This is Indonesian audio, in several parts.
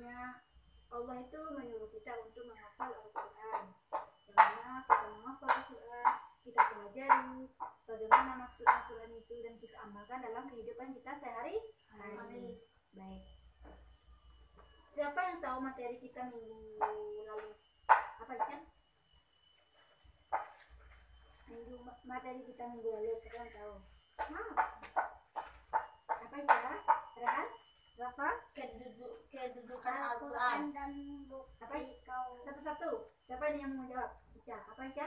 Artinya Allah itu menyuruh kita untuk menghafal Al-Quran. Bagaimana kita menghafal Al-Quran, kita pelajari bagaimana maksud Al-Quran itu, dan kita amalkan dalam kehidupan kita sehari-hari. Baik. Siapa yang tahu materi kita minggu lalu? Apa Ican? Materi kita minggu lalu, siapa yang tahu? Apa Ican? Rehan? Rafa? Kedudukan Al-Quran dan bukti. Satu-satu. Siapa ini yang mau jawab? Ica. Apa Ica?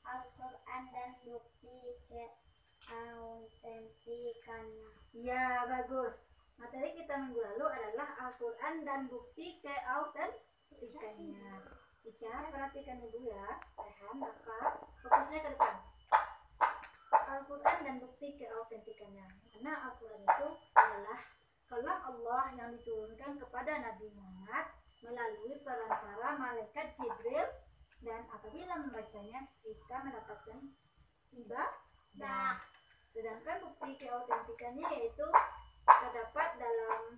Al-Quran dan bukti keautentikannya. Ya, bagus. Materi kita minggu lalu adalah Al-Quran dan bukti keautentikannya. Ica, perhatikan ibu ya. Rehan, Rafa, fokusnya ke depan. Al-Quran dan bukti keautentikannya. Karena Al-Quran itu adalah kalam Allah yang diturunkan kepada Nabi Muhammad melalui perantara malaikat Jibril, dan apabila membacanya kita mendapatkan ibadah. Sedangkan bukti keautentikannya yaitu terdapat dalam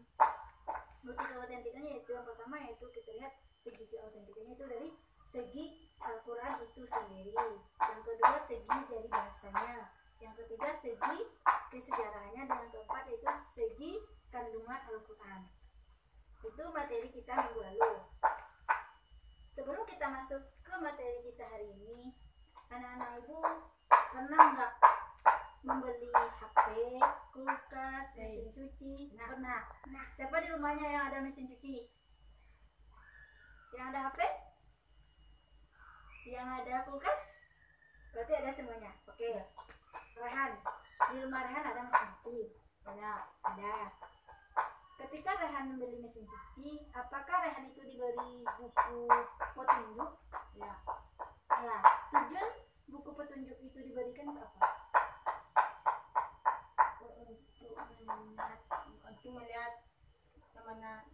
bukti keautentikannya, yaitu yang pertama yaitu kita lihat segi keautentikannya itu dari segi Al-Quran itu sendiri, yang kedua segi dari bahasanya, yang ketiga segi kesejarahannya, dan yang keempat yaitu segi kandungan Al-Quran. Itu materi kita minggu lalu. Sebelum kita masuk ke materi kita hari ini, anak-anak ibu pernah nggak membeli HP, kulkas, mesin cuci? Pernah. Siapa di rumahnya yang ada mesin cuci? Yang ada HP? Yang ada kulkas? Berarti ada semuanya. Oke. Rehan, di rumah Rehan ada mesin cuci? Ada. Ketika Rehan membeli mesin cuci, apakah Rehan itu diberi buku petunjuk? Ya. Tujuan buku petunjuk itu diberikan untuk apa? Untuk melihat kemana?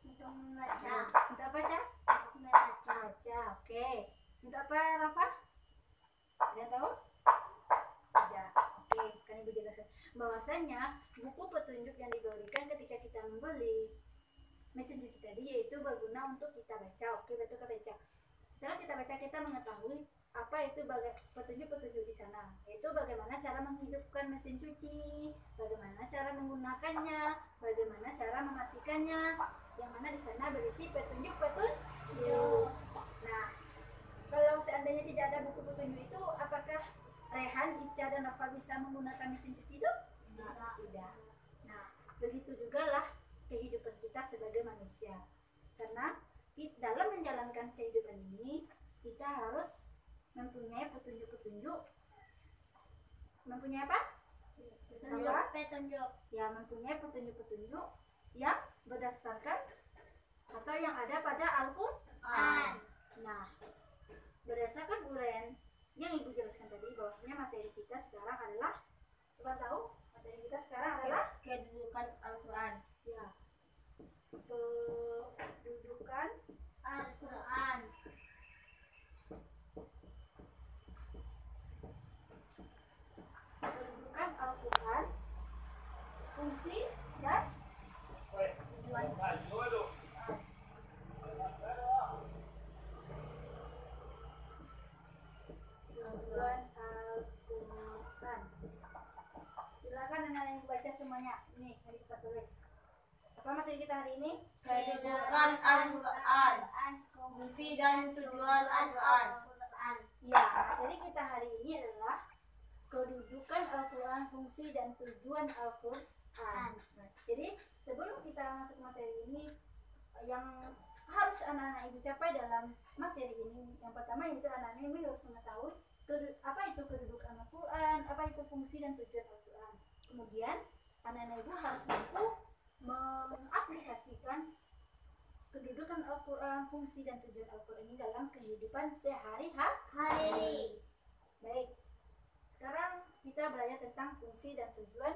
Untuk membaca. Untuk apa, Ca? Untuk membaca. Oke. Untuk apa, Rafa? Ada tahu? Tidak. Oke, kan ibu jelaskan. Bahwasanya buku petunjuk yang diberikan ketika kita membeli mesin cuci tadi yaitu berguna untuk kita baca. Oke, betul kata Ica. Setelah kita baca, kita mengetahui apa itu petunjuk-petunjuk di sana, yaitu bagaimana cara menghidupkan mesin cuci, bagaimana cara menggunakannya, bagaimana cara mematikannya, yang mana di sana berisi petunjuk-petunjuk. Nah, kalau seandainya tidak ada buku petunjuk itu, apakah Rehan, Ica, dan Rafa bisa menggunakan mesin cuci itu? Tidak. Nah, begitu juga lah kehidupan kita sebagai manusia. Karena dalam menjalankan kehidupan ini, kita harus mempunyai petunjuk-petunjuk. Mempunyai apa? Petunjuk. Ya, mempunyai petunjuk-petunjuk yang berdasarkan atau yang ada pada Al-Quran. Nah, berdasarkan uraian yang ibu jelaskan tadi, bahwasanya materi kita sekarang adalah, coba tahu materi kita sekarang adalah kedudukan Al-Quran. Ya, kedudukan Al-Quran. Kedudukan Al-Quran, fungsi dan tujuan. Al-Quran. Silakan anak-anak baca semuanya. Ini mari kita tulis. Apa materi kita hari ini? Kedudukan Al-Quran, fungsi dan tujuan Al-Quran. Ya, materi kita hari ini adalah kedudukan Al-Quran, fungsi dan tujuan Al-Quran. Jadi sebelum kita masuk materi ini, yang harus anak-anak ibu capai dalam materi ini, yang pertama yaitu anak-anak ibu harus mengetahui apa itu kedudukan Al-Quran, apa itu fungsi dan tujuan Al-Quran. Kemudian anak-anak ibu harus mampu mengaplikasikan kedudukan Al-Quran, fungsi dan tujuan Al-Quran ini dalam kehidupan sehari-hari. Baik, sekarang kita belajar tentang fungsi dan tujuan,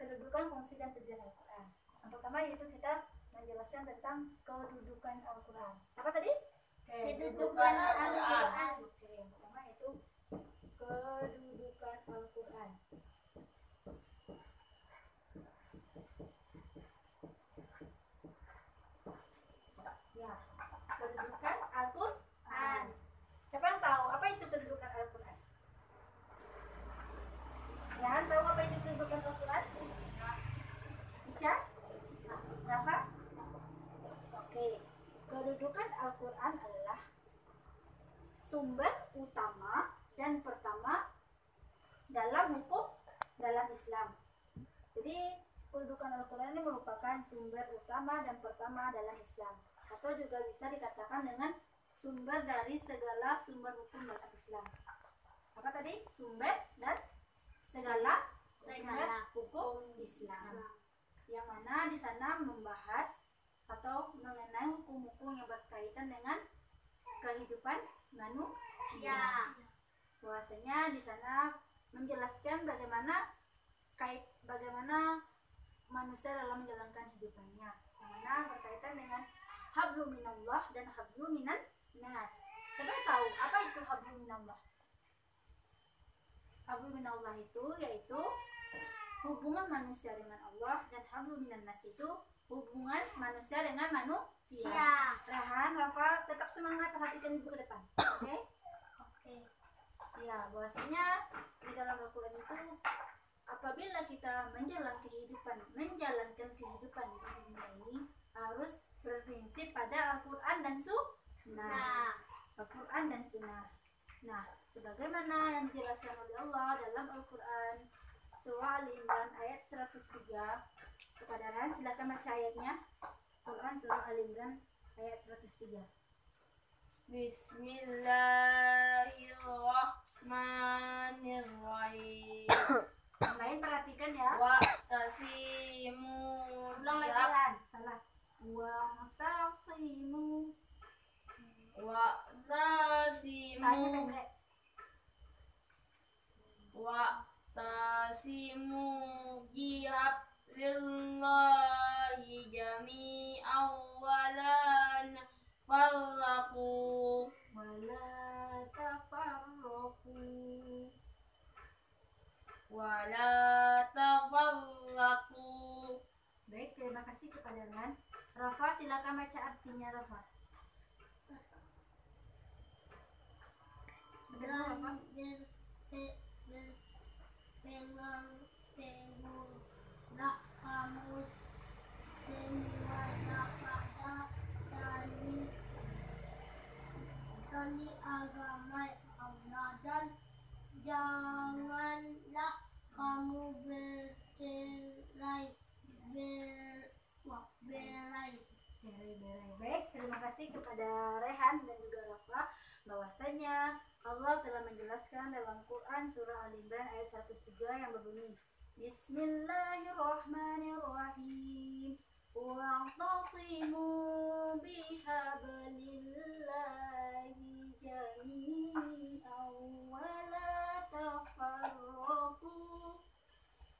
kedudukan, fungsi dan tujuan Al-Quran. Yang pertama yaitu kita menjelaskan tentang kedudukan Al-Quran. Apa tadi? Kedudukan Al-Quran. Oke, yang pertama yaitu kedudukan Al-Quran. kedudukan Al-Quran adalah sumber utama dan pertama dalam hukum dalam Islam. Jadi kedudukan Al-Quran ini merupakan sumber utama dan pertama dalam Islam, atau juga bisa dikatakan dengan sumber dari segala sumber hukum dalam Islam. Apa tadi? Sumber dan segala hukum Islam. Yang mana di sana membahas atau mengenai hukum-hukum yang berkaitan dengan kehidupan manusia. Bahwasanya di sana menjelaskan bagaimana manusia dalam menjalankan hidupannya, yang mana berkaitan dengan hablu minallah dan hablu minan nas. Siapa tahu apa itu hablu minallah? Hablu minallah itu yaitu hubungan manusia dengan Allah, dan hablu minan nas itu hubungan manusia dengan manusia. Rehan, Rafa, tetap semangat, perhatikan ibu ke depan. Oke? Oke. Ya, bahwasanya di dalam Al-Quran itu apabila kita menjalankan kehidupan di dunia ini harus berprinsip pada Al-Quran dan Sunnah. Al-Quran dan Sunnah. Nah, sebagaimana yang dijelaskan oleh Allah dalam Al-Quran surah Al-Imran ayat 103. Kepada Rehan, silakan baca ayatnya. Quran surah Al-Imran ayat 103. Bismillahirrahmanirrahim. Yang lain perhatikan ya. Wa'tasimu Ulang lagi Rehan. Salah. Wa'tasimu. Tanya pendek. Wa'tasimu bihablillahi jami'an wa la tafarraqu wa la tafarraqu. Baik, terima kasih kepada Rehan. Rafa, silakan baca artinya Rafa. Benar Rafa? Memang teguhlah kamu semua pada tali agama Allah, dan janganlah kamu bercerai-berai. Baik, terima kasih kepada Rehan dan juga Rafa, bahwasanya Allah telah menjelaskan dalam Quran surah Al-Imran ayat 103 yang berbunyi Bismillahirrahmanirrahim. Wa'tasimu bihablillahi jami'an wa la tafarraqu.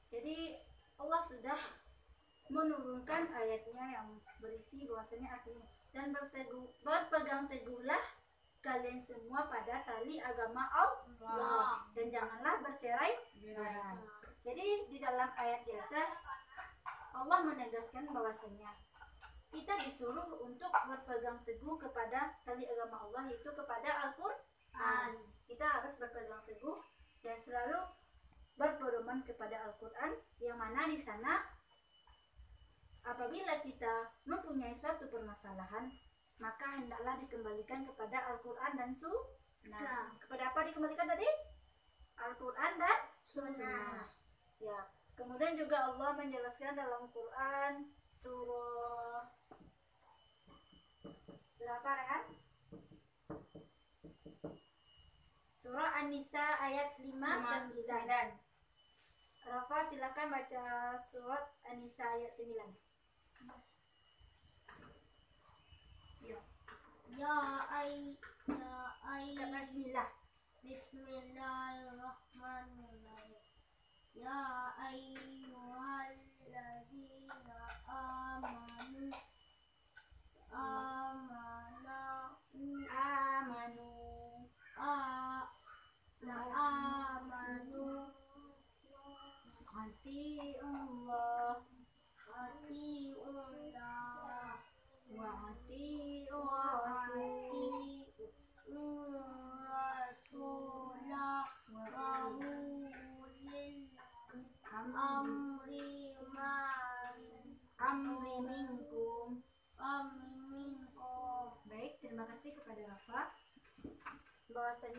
Jadi Allah sudah menurunkan ayatnya yang berisi bahwasanya artinya, dan berpegang teguhlah kalian semua pada tali agama Allah, dan janganlah bercerai. Jadi di dalam ayat di atas Allah menegaskan bahwasanya kita disuruh untuk berpegang teguh kepada tali agama Allah, yaitu kepada Al-Quran. Kita harus berpegang teguh dan selalu berpedoman kepada Al-Quran, yang mana di sana apabila kita mempunyai suatu permasalahan, maka hendaklah dikembalikan kepada Al-Quran dan Sunnah. Kepada apa dikembalikan tadi? Al-Quran dan Sunnah. Ya. Kemudian juga Allah menjelaskan dalam Quran surah apa Rehan? Surah An-Nisa ayat 59. Rafa, silakan baca surat An-Nisa ayat 9. Bismillahirrahmanirrahim. Ya ayyuhalladzina amanu amri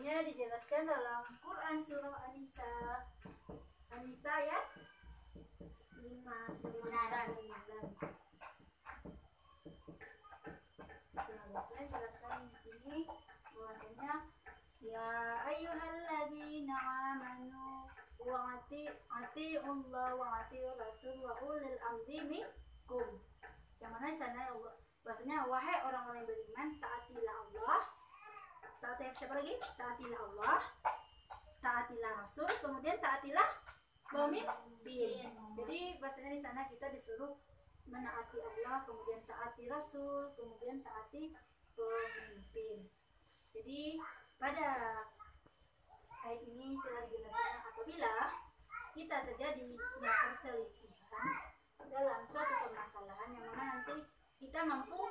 Selanjutnya dijelaskan dalam Quran surah An-Nisa ayat 5 dan 9. Saya jelaskan di sini bahwasanya ya ayyuhalladzina amanu wa atiiullah wa atiiur rasul wa ulil amri minkum. Yang mana sana bahwasanya wahai orang-orang yang beriman, taatilah Allah. Taatilah siapa lagi? Taatilah Allah, taatilah Rasul, kemudian taatilah pemimpin. Jadi bahasanya di sana kita disuruh menaati Allah, kemudian taati Rasul, kemudian taati pemimpin. Jadi pada ayat ini telah dijelaskan apabila kita terjadi perselisihan dalam suatu permasalahan yang mana nanti kita mampu,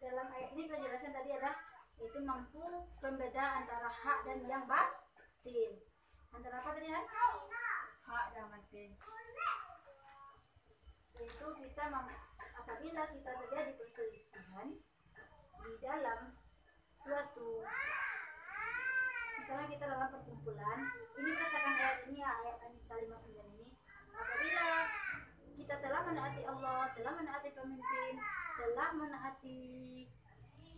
dalam ayat ini telah dijelaskan tadi ada itu mampu pembeda antara hak dan yang batin. Antara apa tadi kan? Hak dan batin. Itu kita apabila kita terjadi perselisihan di dalam suatu, misalnya kita dalam perkumpulan, ini berdasarkan ayat ini ya, ayat An-Nisa 59 ini, apabila kita telah menaati Allah, telah menaati pemimpin, telah menaati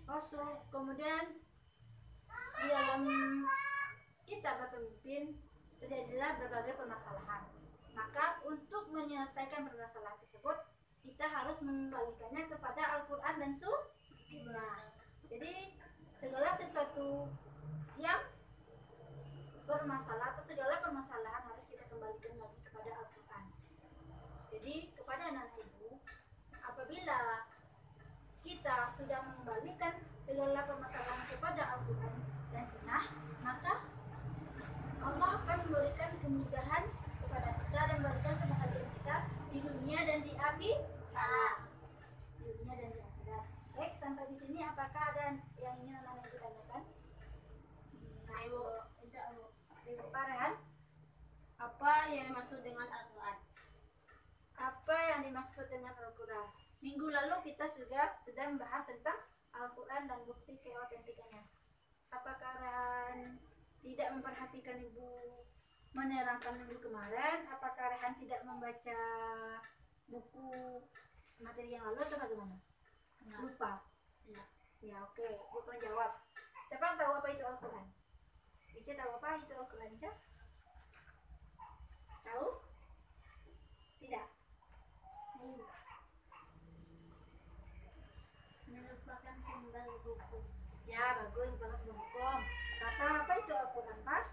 Rasul, kemudian di dalam kita berpemimpin terjadilah berbagai permasalahan. Maka untuk menyelesaikan permasalahan tersebut kita harus mengembalikannya kepada Al-Quran dan Sunnah. Jadi segala sesuatu yang bermasalah atau segala permasalahan harus kita kembalikan lagi kepada Al-Quran. Jadi kepada anak ibu, apabila kita sudah mengembalikan segala permasalahan kepada Al-Quran dan Sunnah, maka Allah akan memberikan kemudahan kepada kita dan memberikan kebahagiaan kita di dunia dan di akhirat. Di dunia dan di akhirat. Baik, sampai di sini apakah ada yang ingin anak-anak kita tanyakan? Ibu Farhan, Apa yang dimaksud dengan Al-Quran? apa yang dimaksud dengan Al-Quran? Minggu lalu kita sudah membahas tentang Al-Quran dan bukti keautentikannya. Apakah Rehan tidak memperhatikan Ibu menerangkan minggu kemarin? Apakah Rehan tidak membaca buku materi yang lalu atau bagaimana? Lupa? Ya oke, bukan jawab. Siapa yang tahu apa itu Al-Quran? Ica tahu apa itu Al-Quran, Ica? Tahu? Tidak? Merupakan sumber buku. Ya bagus, bagus hukum. Kata apa itu Al-Quran, Pak?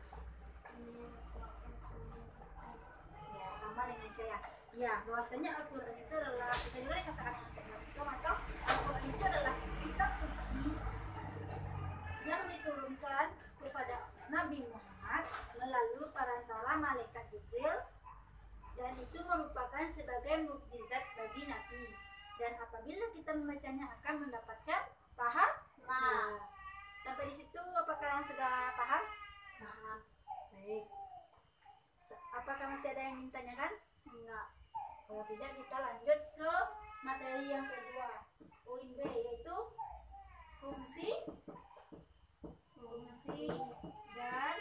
Ya sama dengan saya. Ya, bahwasanya Al-Quran itu adalah, bisa juga dikatakan hukum atau Al-Quran itu adalah kitab suci yang diturunkan kepada Nabi Muhammad melalui perantara malaikat Jibril, dan itu merupakan sebagai mukjizat bagi Nabi. Dan apabila kita membacanya akan mendapatkan paham. Nah, sampai di situ apakah yang sudah paham? Paham. Baik. Apakah masih ada yang ingin tanyakan? Enggak. Kalau tidak kita lanjut ke materi yang kedua, poin B, yaitu fungsi dan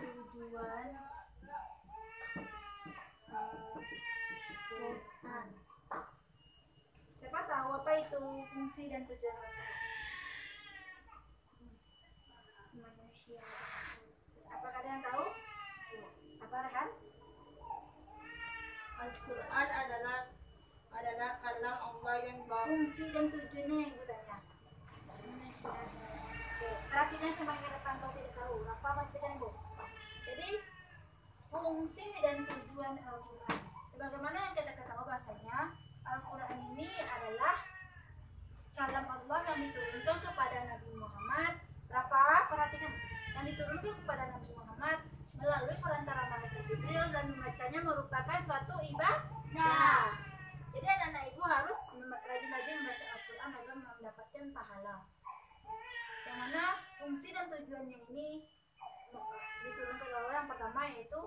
tujuan Al-Quran. Siapa tahu apa itu fungsi dan tujuan Al-Quran? Manusia. Apakah ada yang tahu? Apa Rehan? Al-Quran adalah kalam Allah yang Fungsi dan tujuannya yang gue tanya. Oke, perhatikan sebagai rekan kalau tidak tahu. Apa perhatikan Bu? Jadi fungsi dan tujuan Al-Quran. Sebagaimana yang kita ketahui bahasanya Al-Quran ini adalah kalam Allah yang diturunkan kepada Nabi Muhammad. Berapa? Perhatikan, yang diturunkan kepada Nabi Muhammad melalui perantara malaikat Jibril, dan membacanya merupakan suatu ibadah. Jadi anak-anak ibu harus rajin-rajin membaca Al-Quran agar mendapatkan pahala. Yang mana fungsi dan tujuannya ini diturunkan oleh yang pertama, yaitu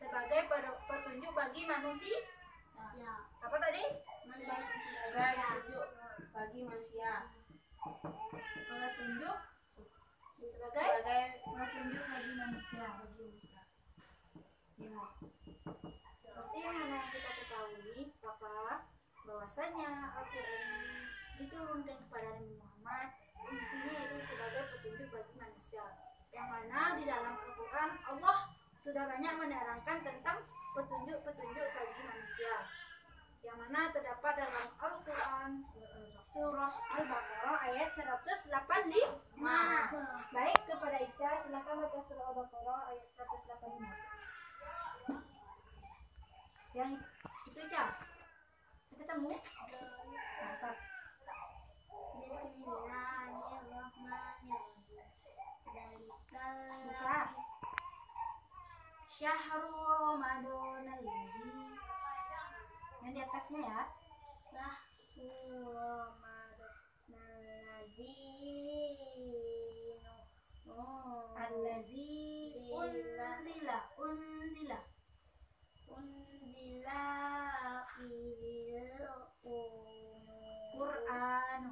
sebagai petunjuk bagi manusia. Ya. Apa tadi? Sebagai petunjuk bagi manusia. Petunjuk sebagai petunjuk bagi manusia. Ya. Seperti yang mana kita ketahui, bahwasanya Al-Quran diturunkan kepada Nabi Muhammad, intinya itu sebagai petunjuk bagi manusia. Yang mana di dalam Al-Quran Allah sudah banyak menerangkan tentang petunjuk-petunjuk bagi manusia. Yang mana terdapat dalam Al-Quran surah Al-Baqarah ayat 185. Baik, kepada Ica silakan baca surah Al-Baqarah ayat 185. Yang itu Ica. Ketemu? Mantap. Buka. Syahrul Ramadan alladzi. Yang di atasnya ya. Syahrul Ramadan alladzi unzila Qur'an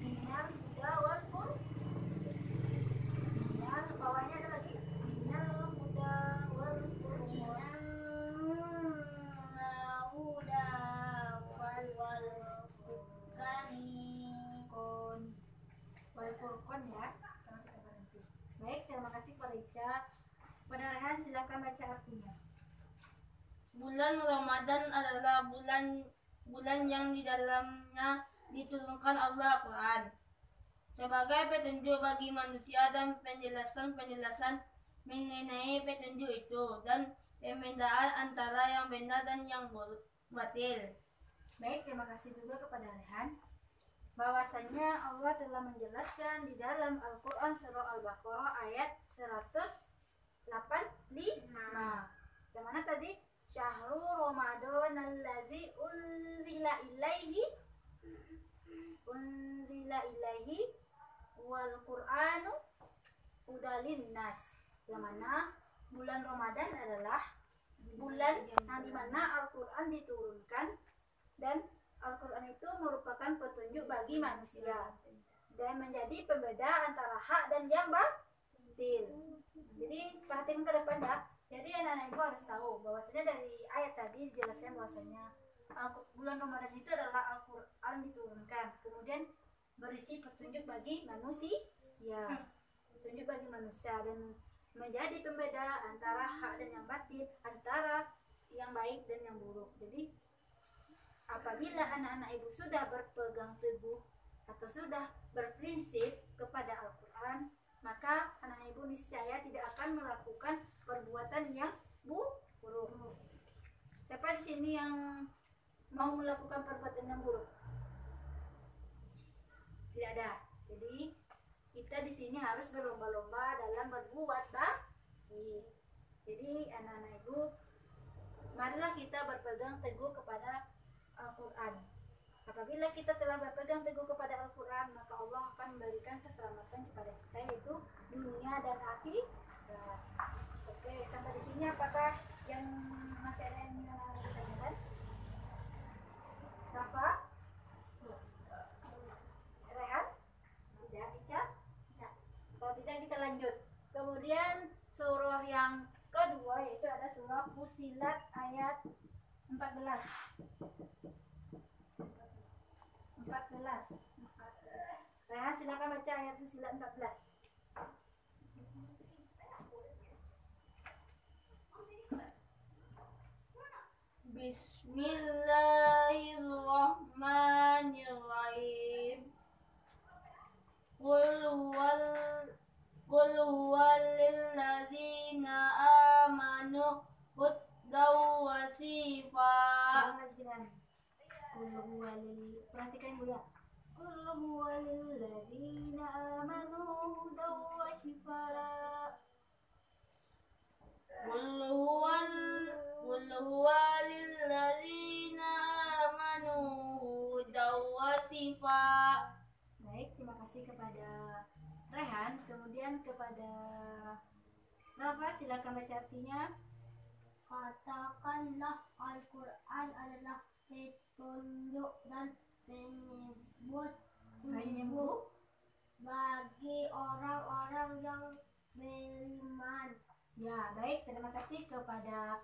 Minal huda wal Furqan. Bawahnya ada lagi. Minal huda wal Furqan. Wal Furqan ya. Baik, terima kasih kepada Ica. Pada Rehan silakan baca artinya. Bulan Ramadan adalah bulan yang di dalamnya diturunkan Allah Al-Quran sebagai petunjuk bagi manusia dan penjelasan mengenai petunjuk itu dan pembedaan antara yang benar dan yang batil. Baik, terima kasih juga kepada Rehan. Bahwasanya Allah telah menjelaskan di dalam Al-Quran surah Al-Baqarah ayat 185. Yang mana tadi? Syahrul Ramadan allazi unzila ilaihi wal Qur'anu hudalin nas. Yang mana bulan Ramadan adalah bulan yang dimana Al-Quran diturunkan, dan Al-Quran itu merupakan petunjuk bagi manusia dan menjadi pembeda antara hak dan yang batil. Jadi perhatikan ke depan ya. Jadi anak-anak ibu harus tahu bahwasanya dari ayat tadi dijelaskan bahwasanya bulan Ramadan itu adalah Al-Quran diturunkan, kemudian berisi petunjuk bagi manusia, petunjuk bagi manusia dan menjadi pembeda antara hak dan yang batil, antara yang baik dan yang buruk. Jadi apabila anak-anak ibu sudah berpegang teguh atau sudah berprinsip kepada Al-Quran, maka anak ibu niscaya tidak akan melakukan perbuatan yang buruk. Siapa di sini yang mau melakukan perbuatan yang buruk? Tidak ada. Jadi kita di sini harus berlomba-lomba dalam berbuat baik. Jadi anak-anak ibu, marilah kita berpegang teguh kepada Al-Quran. Apabila kita telah berpegang teguh kepada Al-Quran, maka Allah akan memberikan keselamatan kepada kita, yaitu dunia dan akhirat. Oke, sampai di sini apakah yang masih ada yang ditanyakan? Bapak? Rehan? Tidak, Ica? Tidak. Kalau tidak kita lanjut. Kemudian surah yang kedua yaitu ada surah Fussilat ayat 14. Rehan silakan baca ayat Fussilat 14. Bismillahirrahmanirrahim. Qul huwal ladzina amanu hudaw wa shifaa. Perhatikan Bu ya. Qul huwal ladzina amanu hudaw wa shifaa. Qul huwal ladzina amanu hudaw wa shifaa. Baik, terima kasih kepada Rehan. Kemudian kepada Rafa, silakan baca artinya. Katakanlah Al-Quran adalah petunjuk dan penyebut bagi orang-orang yang beriman. Ya, baik. Terima kasih kepada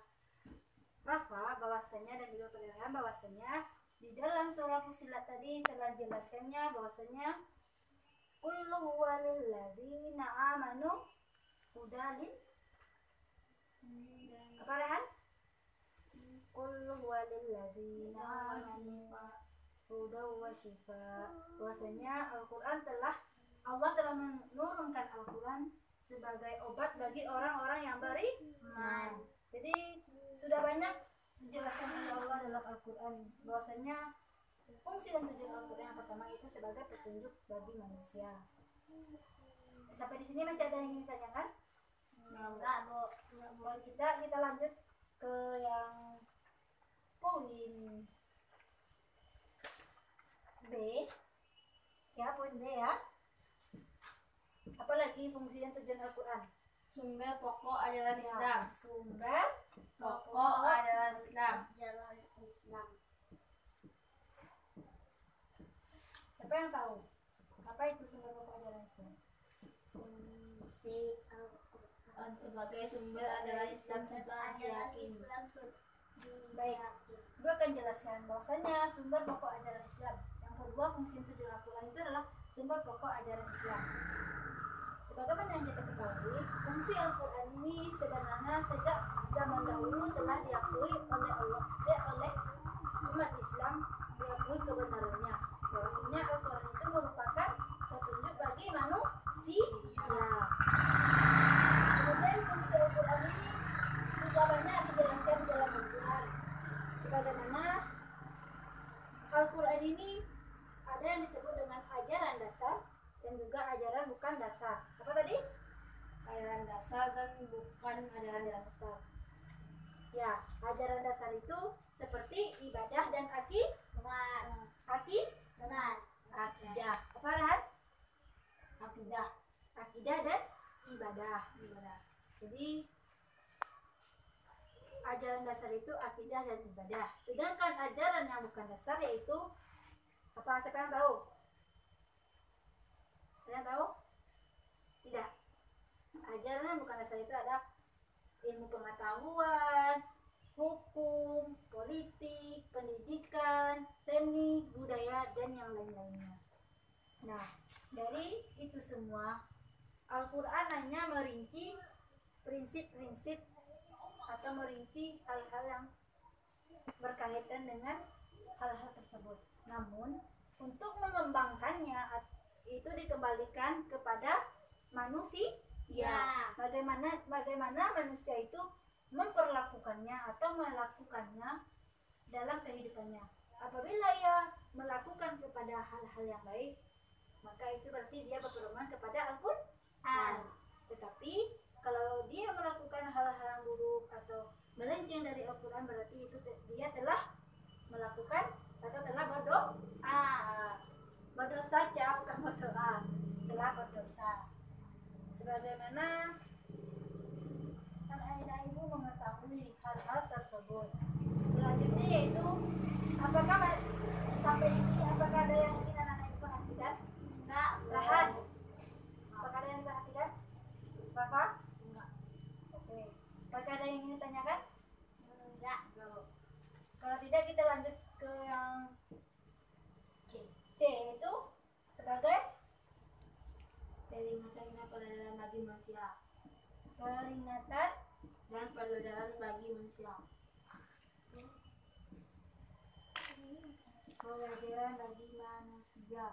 Rafa bahwasanya dan juga pendengar bahwasanya di dalam surah Fussilat tadi telah jelaskannya bahwasanya Qul huwalil ladzina amanu hudalin apa Rehan? Qul huwalil ladzina amanu hudaw wa shifa. Bahwasanya Al-Qur'an Allah telah menurunkan Al-Qur'an sebagai obat bagi orang-orang yang beriman. Jadi sudah banyak dijelaskan oleh Allah dalam Al-Quran bahwasanya fungsi dan tujuan Al-Quran yang pertama itu sebagai petunjuk bagi manusia. Sampai di sini masih ada yang ingin ditanyakan? Enggak, Bu. Kalau kita lanjut ke yang poin B. Ya, poin B ya. Apalagi fungsi dan tujuan Al-Quran? Sumber pokok ajaran Islam. Sumber Pokok ajaran Islam. jalan Islam. Siapa yang tahu? Apa itu sumber pokok ajaran Islam? Fungsi Al-Quran sebagai sumber ajaran Islam sudah diyakini. Baik, gue akan jelaskan bahwasanya sumber pokok ajaran Islam. Yang kedua, fungsi tujuan Al-Quran itu adalah sumber pokok ajaran Islam. Sebagaimana yang kita ketahui, fungsi Al-Quran ini sebenarnya sejak zaman dahulu telah diakui oleh Allah, oleh umat Islam, diakui kebenarannya. Bahwasanya Al-Quran itu merupakan petunjuk bagi manusia. Kemudian fungsi Al-Quran ini sudah banyak dijelaskan dalam Al-Quran. Sebagaimana Al-Quran ini ada yang disebut dengan ajaran dasar dan juga ajaran bukan dasar. Apa tadi? Ajaran dasar dan bukan ajaran dasar. Ya, ajaran dasar itu seperti ibadah dan akidah. Apa Rehan? Akidah dan ibadah. Jadi ajaran dasar itu akidah dan ibadah. Sedangkan ajaran yang bukan dasar yaitu apa? Siapa yang tahu? Kalian tahu? Tidak. Ajaran yang bukan dasar itu ada ilmu pengetahuan, hukum, politik, pendidikan, seni, budaya, dan yang lain-lainnya. Nah, dari itu semua, Al-Quran hanya merinci prinsip-prinsip atau merinci hal-hal yang berkaitan dengan hal-hal tersebut. Namun, untuk mengembangkannya itu dikembalikan kepada manusia. Bagaimana manusia itu memperlakukannya atau melakukannya dalam kehidupannya. Apabila ia melakukan kepada hal-hal yang baik, maka itu berarti dia berpedoman kepada Al-Quran. Tetapi kalau dia melakukan hal-hal yang buruk atau melenceng dari Al-Quran, berarti itu dia telah melakukan atau telah berdosa, bukan berdoa, telah berdosa. Sebagaimana kan ayah ibu mengetahui hal-hal tersebut. Selanjutnya yaitu apakah sampai di sini apakah ada yang ingin anak-anak ibu perhatikan? Enggak. Lahan. Apakah ada yang diperhatikan? Bapak? Enggak. Oke. Apakah ada yang ingin ditanyakan? Enggak. Kalau tidak kita lanjut ke yang C itu sebagai Peringatan dan pelajaran bagi manusia. peringatan Dan pelajaran bagi manusia. pelajaran bagi manusia.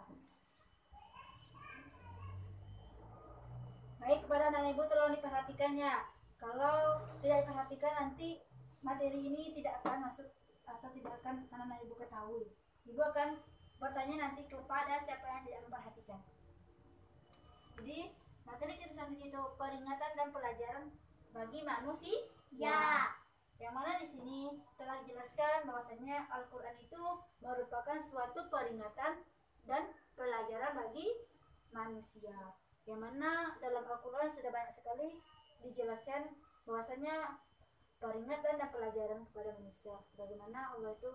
Baik, kepada anak ibu tolong diperhatikannya. Kalau tidak diperhatikan nanti materi ini tidak akan masuk atau tidak akan anak ibu ketahui. Ibu akan bertanya nanti kepada siapa yang tidak memperhatikan. Jadi materi kita selanjutnya itu peringatan dan pelajaran bagi manusia. Yang mana di sini telah dijelaskan bahwasanya Al-Quran itu merupakan suatu peringatan dan pelajaran bagi manusia. Yang mana dalam Al-Quran sudah banyak sekali dijelaskan bahwasanya peringatan dan pelajaran kepada manusia, sebagaimana Allah itu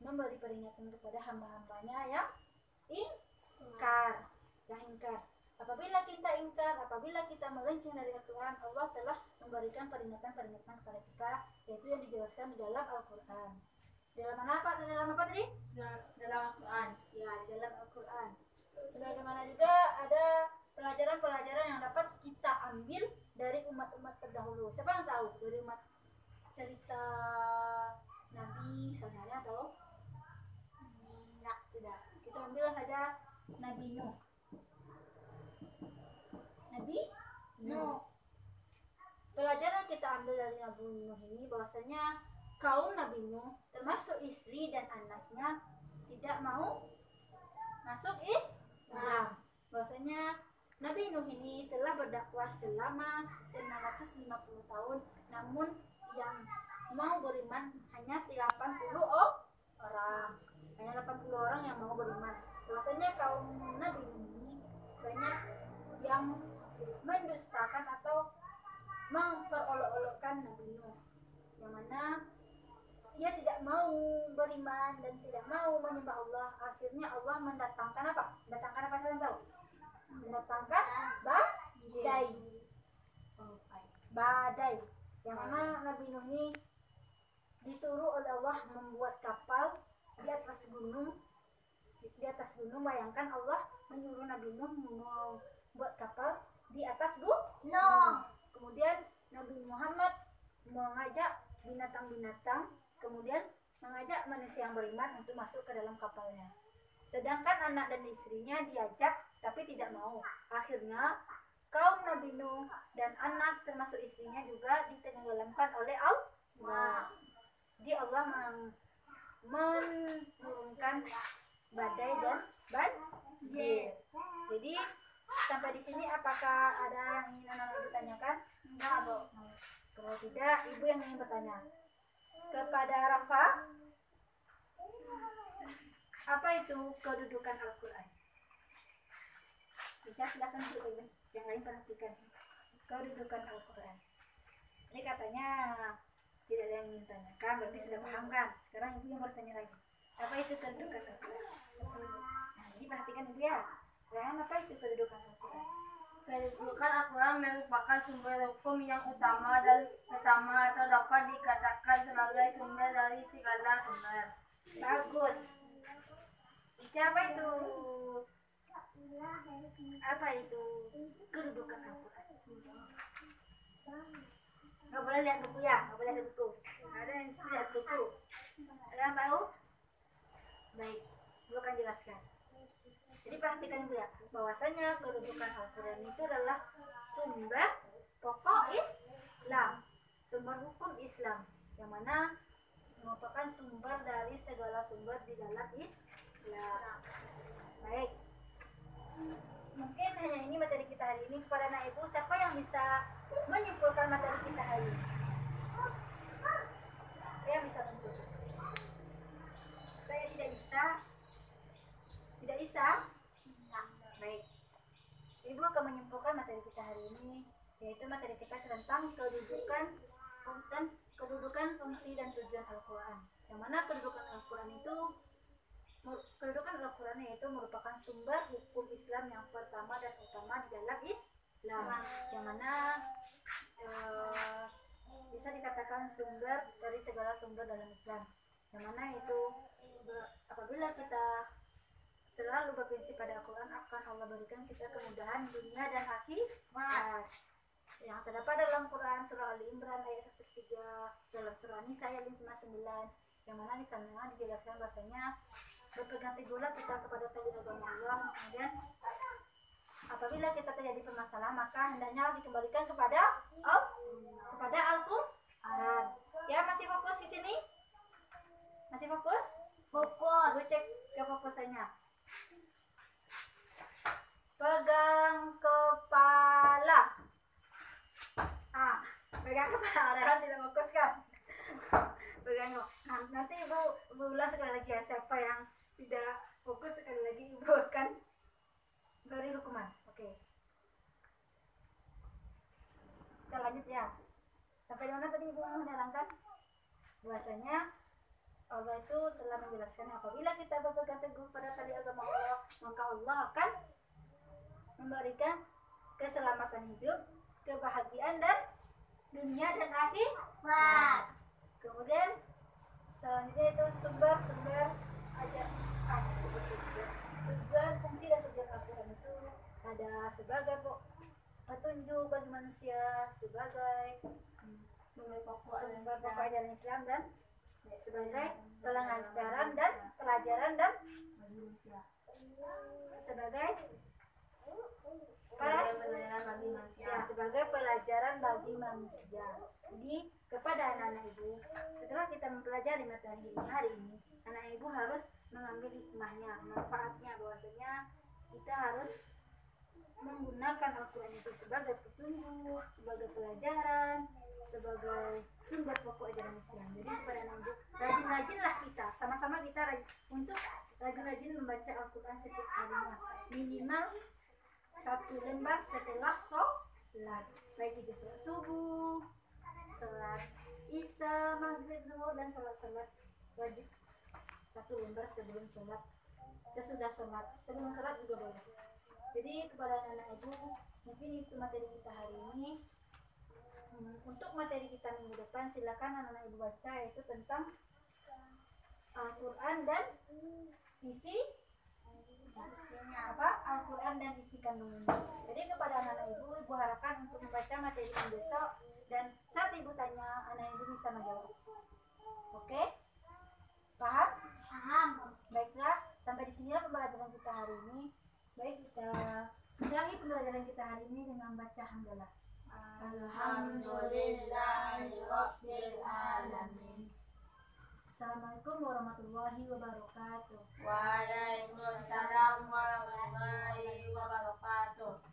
memberi peringatan kepada hamba-hambanya yang ingkar. Apabila kita ingkar, apabila kita melenceng dari Al-Quran, Allah telah memberikan peringatan-peringatan kepada kita, yaitu yang dijelaskan di dalam Al-Quran. Dalam apa tadi? Dalam Al-Quran. Ya, di dalam Al-Quran. Sebagaimana juga ada pelajaran-pelajaran yang dapat kita ambil dari umat-umat terdahulu. Siapa yang tahu dari umat cerita Nabi misalnya atau tidak? Kita ambil saja Nabi Nuh. Pelajaran kita ambil dari Nabi Nuh ini bahwasanya kaum Nabi Nuh termasuk istri dan anaknya tidak mau masuk Islam. Bahwasanya Nabi Nuh ini telah berdakwah selama 950 tahun, namun yang mau beriman hanya 80 orang. Hanya 80 orang yang mau beriman. Bahwasanya kaum Nabi Nuh ini banyak yang mendustakan atau memperolok-olokkan Nabi Nuh, yang mana ia tidak mau beriman dan tidak mau menyembah Allah. Akhirnya Allah mendatangkan apa? Mendatangkan apa kalian tahu? Mendatangkan badai. Yang mana Nabi Nuh ini disuruh oleh Allah membuat kapal di atas gunung. Di atas gunung, bayangkan Allah menyuruh Nabi Nuh membuat kapal di atas gunung. Kemudian Nabi Muhammad mengajak binatang-binatang, kemudian mengajak manusia yang beriman untuk masuk ke dalam kapalnya. Sedangkan anak dan istrinya diajak tapi tidak mau. Akhirnya kaum Nabi Nuh dan anak termasuk istrinya juga ditenggelamkan oleh Allah. Jadi Allah menurunkan badai dan banjir. Jadi sampai di sini apakah ada yang ingin anak-anak ditanyakan? Enggak, Bu. Kalau tidak, ibu yang ingin bertanya kepada Rafa, apa itu kedudukan Al-Quran? Bisa silakan ibu, yang lain perhatikan kedudukan Al-Quran. Ini katanya tidak ada yang ingin tanyakan, berarti sudah paham kan? Sekarang ibu yang bertanya lagi, apa itu kedudukan Al-Quran? Nah, ini perhatikan ibu ya. Apa itu kedudukan Al-Quran? Kedudukan Al-Quran merupakan sumber hukum yang utama dan pertama atau dapat dikatakan sebagai sumber dari segala sumber. Bagus. Apa itu? Apa itu kedudukan Al-Quran? Nggak boleh lihat buku ya, nggak boleh lihat buku. Ada yang lihat buku. Ada yang tahu? Baik, gue akan jelaskan. Jadi perhatikan ya, bahwasanya kedudukan Al-Quran itu adalah sumber pokok Islam, sumber hukum Islam, yang mana merupakan sumber dari segala sumber di dalam Islam. Baik, mungkin hanya ini materi kita hari ini. Kepada anak ibu, siapa yang bisa menyimpulkan materi kita hari ini? Saya bisa menyimpulkan. Saya tidak bisa. Tidak bisa? Baik. Ibu akan menyimpulkan materi kita hari ini, yaitu materi kita tentang kedudukan fungsi dan tujuan Al-Quran. Yang mana kedudukan Al-Quran yaitu merupakan sumber hukum Islam yang pertama dan utama di dalam Islam. Yang mana bisa dikatakan sumber dari segala sumber dalam Islam. Yang mana itu apabila kita selalu berprinsip pada Al-Quran, akan Allah berikan kita kemudahan dunia dan akhirat. Yang terdapat dalam Quran surah Ali Imran ayat 103, dalam surah Nisa ayat 59, yang mana di sana dijelaskan bahasanya berpegang teguhlah kita kepada tauhid agama Allah. Kemudian apabila kita terjadi permasalahan, maka hendaknya dikembalikan kepada Al-Quran. Ya, masih fokus di sini? Masih fokus? Fokus. Gue cek ke fokusannya. Pegang kepala. Pegang kepala. Ada tidak fokus kan? Pegang. Nah, nanti ibu ulas sekali lagi ya. Siapa yang tidak fokus sekali lagi, ibu akan beri hukuman. Oke. Kita lanjut ya. Sampai di mana tadi Ibu menerangkan? Bahwasanya Allah itu telah menjelaskan apabila kita berpegang teguh pada tali agama Allah, maka Allah akan memberikan keselamatan hidup, kebahagiaan dan dunia dan akhirat. Kemudian selanjutnya itu sumber aja tujuan fungsi dan tujuan Al-Quran itu ada sebagai petunjuk bagi manusia, sebagai sumber pokok ajaran Islam dan sebagai pelajaran dan sebagai sebagai pelajaran bagi manusia. Jadi kepada anak-anak ibu, setelah kita mempelajari materi ini hari ini, anak ibu harus mengambil hikmahnya, manfaatnya, bahwasanya kita harus menggunakan Al-Quran itu sebagai petunjuk, sebagai pelajaran, sebagai sumber pokok ajaran Islam. Jadi kepada anak ibu, rajin-rajinlah kita, sama-sama kita untuk rajin-rajin membaca Al-Quran setiap harinya, minimal 1 lembar setelah sholat, baik itu sholat subuh, sholat isya, maghrib, zuhur, dan sholat wajib 1 lembar sebelum sholat, sesudah sholat, sebelum sholat juga boleh. Jadi kepada anak ibu, mungkin itu materi kita hari ini. Untuk materi kita minggu depan, silakan anak ibu baca, yaitu tentang Al-Quran dan isi Al-Quran dan isi kandungannya. Jadi kepada anak ibu harapkan untuk membaca materi ini besok, dan saat ibu tanya, anak ibu bisa menjawab. Oke? Paham? Paham. Baiklah, sampai di sinilah pembelajaran kita hari ini. Baik, kita sudahi pembelajaran kita hari ini dengan baca hamdalah. Alhamdulillahirabbil alamin. Assalamualaikum warahmatullahi wabarakatuh. Waalaikumsalam warahmatullahi wabarakatuh.